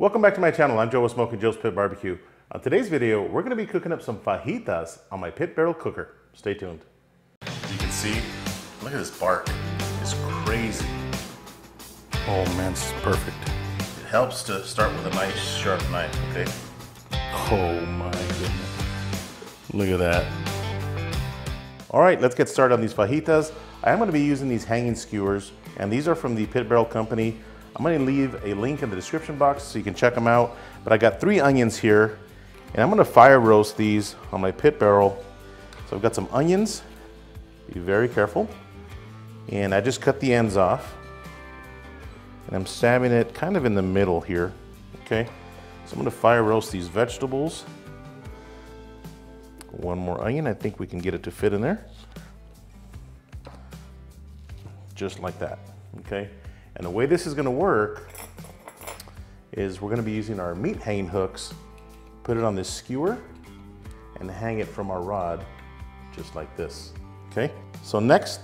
Welcome back to my channel. I'm Joe with Smokin Joe's Pit Barbecue. On today's video, we're going to be cooking up some fajitas on my pit barrel cooker. Stay tuned. You can see, look at this bark. It's crazy. Oh man, this is perfect. It helps to start with a nice sharp knife, okay? Oh my goodness. Look at that. All right, let's get started on these fajitas. I am going to be using these hanging skewers, and these are from the Pit Barrel Company. I'm going to leave a link in the description box so you can check them out. But I got 3 onions here, and I'm going to fire roast these on my pit barrel. So I've got some onions. Be very careful. And I just cut the ends off. And I'm stabbing it kind of in the middle here. Okay. So I'm going to fire roast these vegetables. One more onion. I think we can get it to fit in there. Just like that. Okay. And the way this is going to work is we're going to be using our meat hanging hooks, put it on this skewer, and hang it from our rod, just like this. Okay. So next,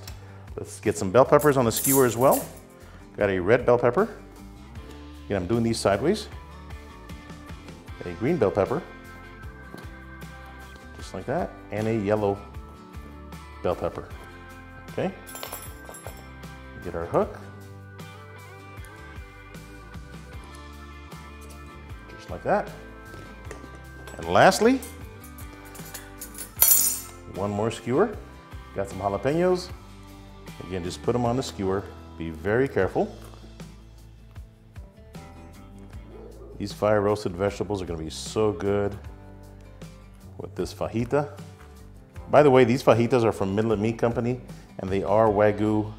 let's get some bell peppers on the skewer as well. Got a red bell pepper. Again, I'm doing these sideways. A green bell pepper, just like that, and a yellow bell pepper. Okay. Get our hook. Just like that. And lastly, one more skewer. Got some jalapenos. Again, just put them on the skewer. Be very careful. These fire roasted vegetables are going to be so good with this fajita. By the way, these fajitas are from Midland Meat Company, and they are Wagyu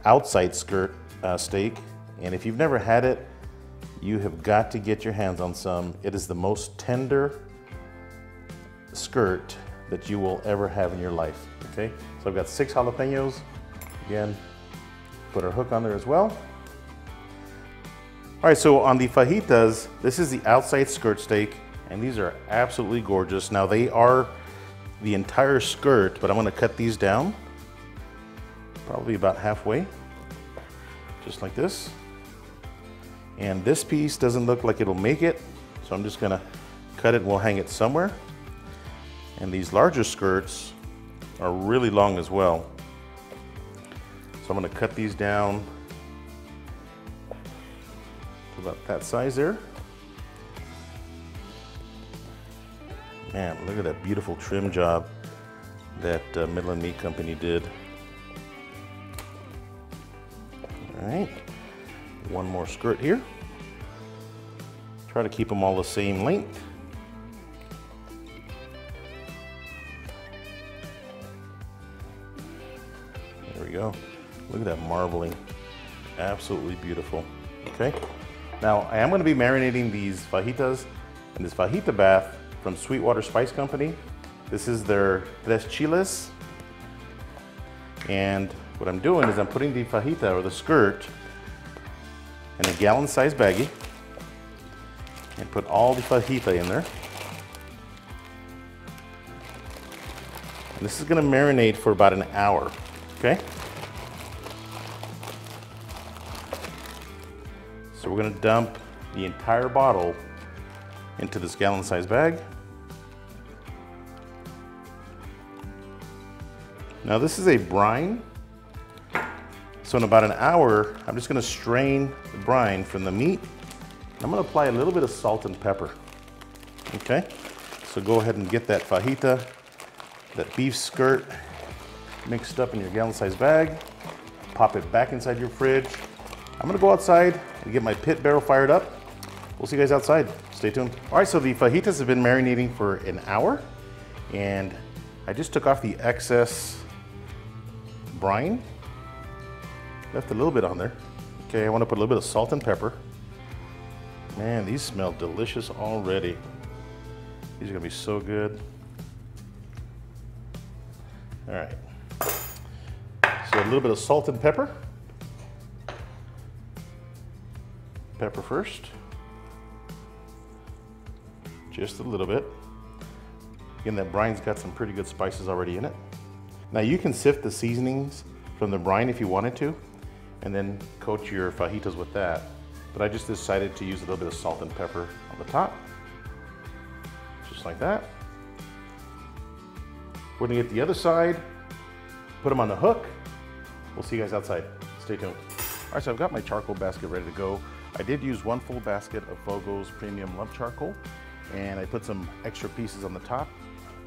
outside skirt steak. And if you've never had it, you have got to get your hands on some. It is the most tender skirt that you will ever have in your life. Okay, so I've got 6 jalapenos. Again, put our hook on there as well. All right, so on the fajitas, this is the outside skirt steak, and these are absolutely gorgeous. Now they are the entire skirt, but I'm gonna cut these down, probably about halfway, just like this. And this piece doesn't look like it'll make it, so I'm just gonna cut it and we'll hang it somewhere. And these larger skirts are really long as well. So I'm gonna cut these down to about that size there. Man, look at that beautiful trim job that Midland Meat Company did. All right, one more skirt here. Try to keep them all the same length. There we go. Look at that marbling. Absolutely beautiful. Okay. Now I am going to be marinating these fajitas in this fajita bath from Sweetwater Spice Company. This is their tres chiles. And what I'm doing is I'm putting the fajita or the skirt in a gallon-sized baggie and put all the fajita in there. And this is going to marinate for about an hour. Okay. So we're going to dump the entire bottle into this gallon-sized bag. Now this is a brine. So in about an hour, I'm just going to strain the brine from the meat. I'm going to apply a little bit of salt and pepper. Okay. So go ahead and get that fajita, that beef skirt mixed up in your gallon-sized bag. Pop it back inside your fridge. I'm going to go outside and get my pit barrel fired up. We'll see you guys outside. Stay tuned. All right, so the fajitas have been marinating for an hour, and I just took off the excess brine. Left a little bit on there. Okay, I want to put a little bit of salt and pepper. Man, these smell delicious already. These are going to be so good. All right. So a little bit of salt and pepper. Pepper first. Just a little bit. Again, that brine's got some pretty good spices already in it. Now you can sift the seasonings from the brine if you wanted to, and then coat your fajitas with that. but I just decided to use a little bit of salt and pepper on the top, just like that. We're gonna get the other side, put them on the hook. We'll see you guys outside. Stay tuned. All right, so I've got my charcoal basket ready to go. I did use 1 full basket of Fogo's premium lump charcoal, and I put some extra pieces on the top.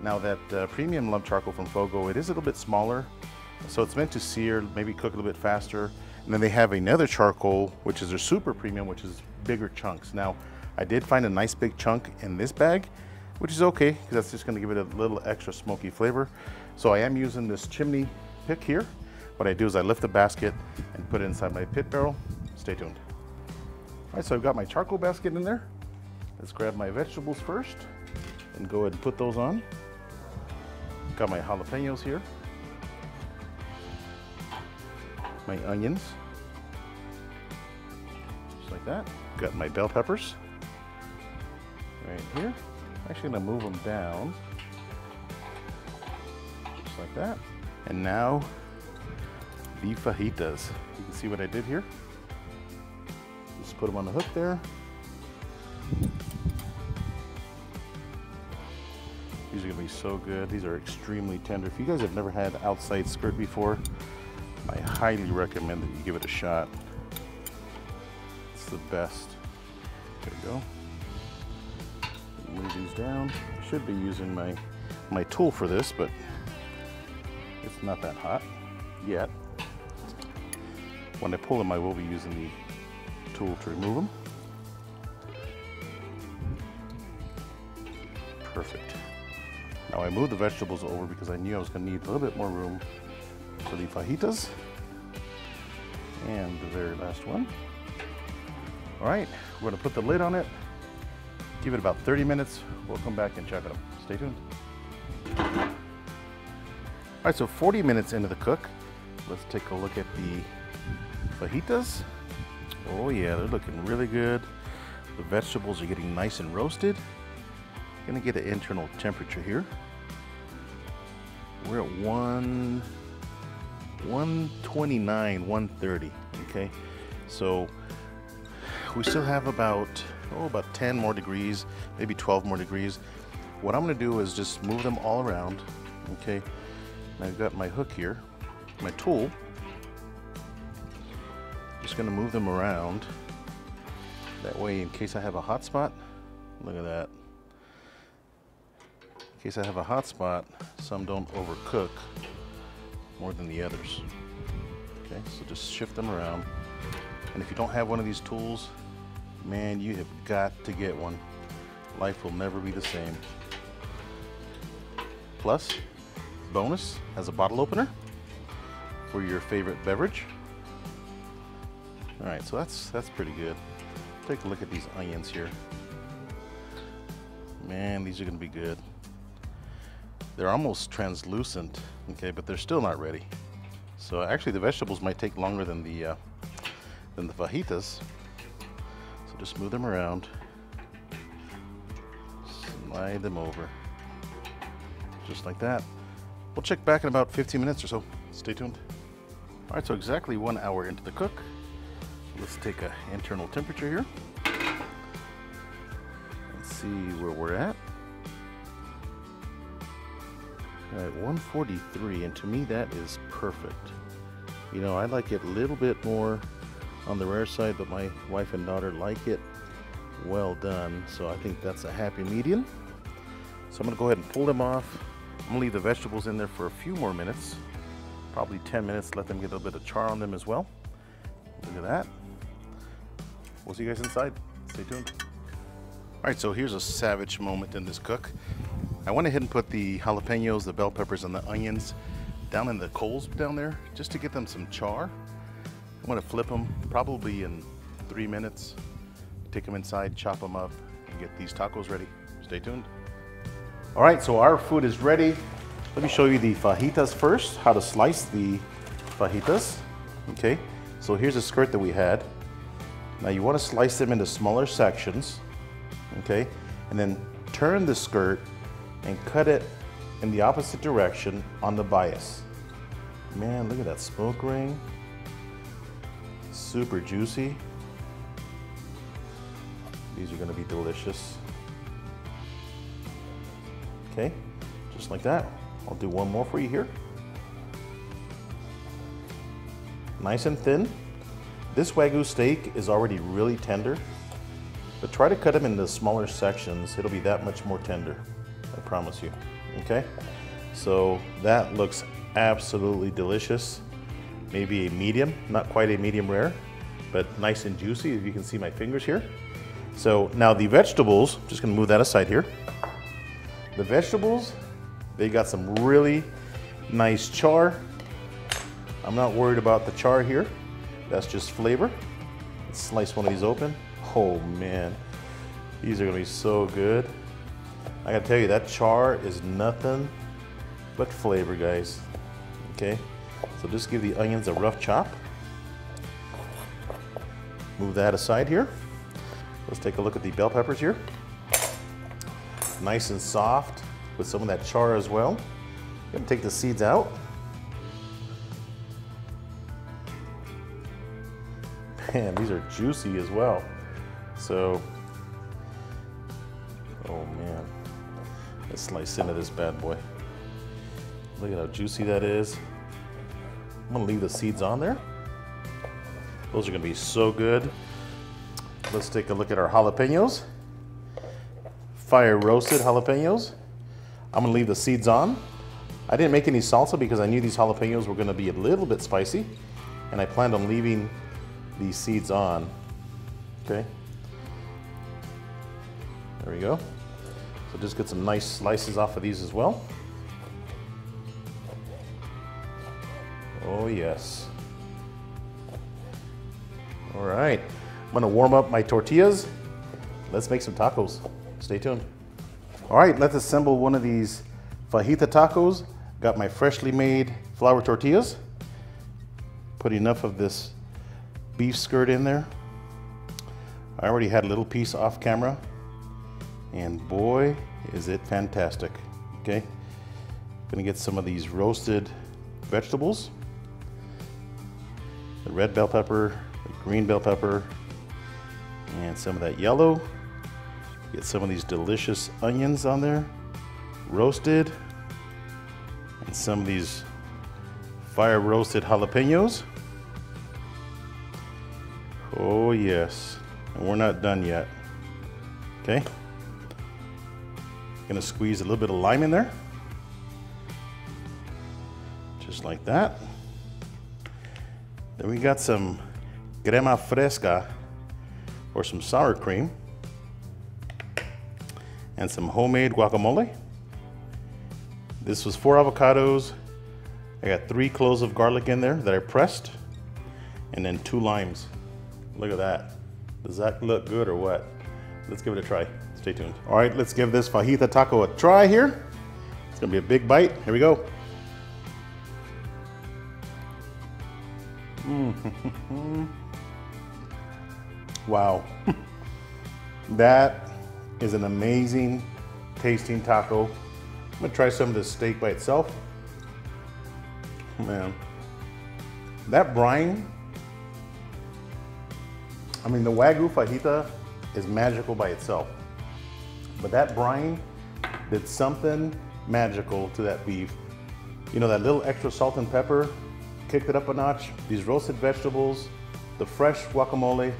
Now that premium lump charcoal from Fogo, it is a little bit smaller, so it's meant to sear, maybe cook a little bit faster. And then they have another charcoal, which is their super premium, which is bigger chunks. Now, I did find a nice big chunk in this bag, which is okay, because that's just gonna give it a little extra smoky flavor. So I am using this chimney pick here. What I do is I lift the basket and put it inside my pit barrel. Stay tuned. All right, so I've got my charcoal basket in there. Let's grab my vegetables first and go ahead and put those on. Got my jalapenos here. My onions, just like that. Got my bell peppers right here. I'm actually gonna move them down, just like that. And now the fajitas. You can see what I did here. Just put them on the hook there. These are gonna be so good. These are extremely tender. If you guys have never had outside skirt before, I highly recommend that you give it a shot. It's the best. There we go. Move these down. I should be using my tool for this, but it's not that hot yet. When I pull them, I will be using the tool to remove them. Perfect. Now I moved the vegetables over because I knew I was going to need a little bit more room for the fajitas. And the very last one. All right, we're going to put the lid on it. Give it about 30 minutes. We'll come back and check it out. Stay tuned. All right, so 40 minutes into the cook, let's take a look at the fajitas. Oh yeah, they're looking really good. The vegetables are getting nice and roasted. Gonna get an internal temperature here. We're at 129, 130, okay? So we still have about 10 more degrees, maybe 12 more degrees. What I'm gonna do is just move them all around, okay? And I've got my hook here, my tool. Just gonna move them around. That way, in case I have a hot spot, look at that. In case I have a hot spot, some don't overcook more than the others. Okay, so just shift them around. And if you don't have one of these tools, man, you have got to get one. Life will never be the same. Plus, bonus, has a bottle opener for your favorite beverage. All right, so that's pretty good. Take a look at these onions here. Man, these are gonna be good. They're almost translucent, okay, but they're still not ready. So actually the vegetables might take longer than the fajitas. So just move them around, slide them over, just like that. We'll check back in about 15 minutes or so. Stay tuned. All right, so exactly 1 hour into the cook. Let's take an internal temperature here. Let's see where we're at. At 143, and to me that is perfect. You know, I like it a little bit more on the rare side, but my wife and daughter like it well done, so I think that's a happy medium. So I'm gonna go ahead and pull them off. I'm gonna leave the vegetables in there for a few more minutes, probably 10 minutes, let them get a little bit of char on them as well. Look at that. We'll see you guys inside. Stay tuned. All right, so here's a savage moment in this cook. I went ahead and put the jalapenos, the bell peppers, and the onions down in the coals down there just to get them some char. I'm gonna flip them probably in 3 minutes. Take them inside, chop them up, and get these tacos ready. Stay tuned. All right, so our food is ready. Let me show you the fajitas first, how to slice the fajitas. Okay, so here's a skirt that we had. Now you want to slice them into smaller sections, okay? And then turn the skirt and cut it in the opposite direction on the bias. Man, look at that smoke ring. Super juicy. These are gonna be delicious. Okay, just like that. I'll do one more for you here. Nice and thin. This Wagyu steak is already really tender, but try to cut them into smaller sections. It'll be that much more tender, I promise you, okay? So that looks absolutely delicious. Maybe a medium, not quite a medium rare, but nice and juicy, if you can see my fingers here. So now the vegetables, just gonna move that aside here. The vegetables, they got some really nice char. I'm not worried about the char here. That's just flavor. Let's slice one of these open. Oh man, these are gonna be so good. I gotta tell you, that char is nothing but flavor, guys. Okay, so just give the onions a rough chop. Move that aside here. Let's take a look at the bell peppers here. Nice and soft with some of that char as well. I'm gonna take the seeds out. Man, these are juicy as well. So, oh man, let's slice into this bad boy. Look at how juicy that is. I'm gonna leave the seeds on there. Those are gonna be so good. Let's take a look at our jalapenos. Fire roasted jalapenos. I'm gonna leave the seeds on. I didn't make any salsa because I knew these jalapenos were gonna be a little bit spicy, and I planned on leaving these seeds on. Okay. There we go. So just get some nice slices off of these as well. Oh yes. All right, I'm gonna warm up my tortillas. Let's make some tacos. Stay tuned. All right, let's assemble one of these fajita tacos. Got my freshly made flour tortillas. Put enough of this beef skirt in there. I already had a little piece off camera, and boy, is it fantastic. Okay, gonna get some of these roasted vegetables. The red bell pepper, the green bell pepper, and some of that yellow. Get some of these delicious onions on there, roasted, and some of these fire roasted jalapenos. Oh yes, and we're not done yet. Okay, gonna squeeze a little bit of lime in there, just like that. Then we got some crema fresca, or some sour cream, and some homemade guacamole. This was 4 avocados. I got 3 cloves of garlic in there that I pressed, and then 2 limes. Look at that. Does that look good or what? Let's give it a try. Stay tuned. All right, let's give this fajita taco a try here. It's gonna be a big bite. Here we go. Wow. That is an amazing tasting taco. I'm gonna try some of this steak by itself. Man, that brine, I mean, the Wagyu fajita is magical by itself, but that brine did something magical to that beef. You know, that little extra salt and pepper kicked it up a notch. These roasted vegetables, the fresh guacamole,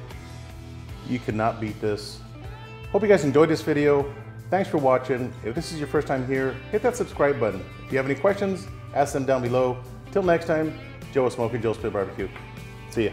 you cannot beat this. Hope you guys enjoyed this video. Thanks for watching. If this is your first time here, hit that subscribe button. If you have any questions, ask them down below. Till next time, Joe with Smokin Joe's Pit Barbecue. See ya.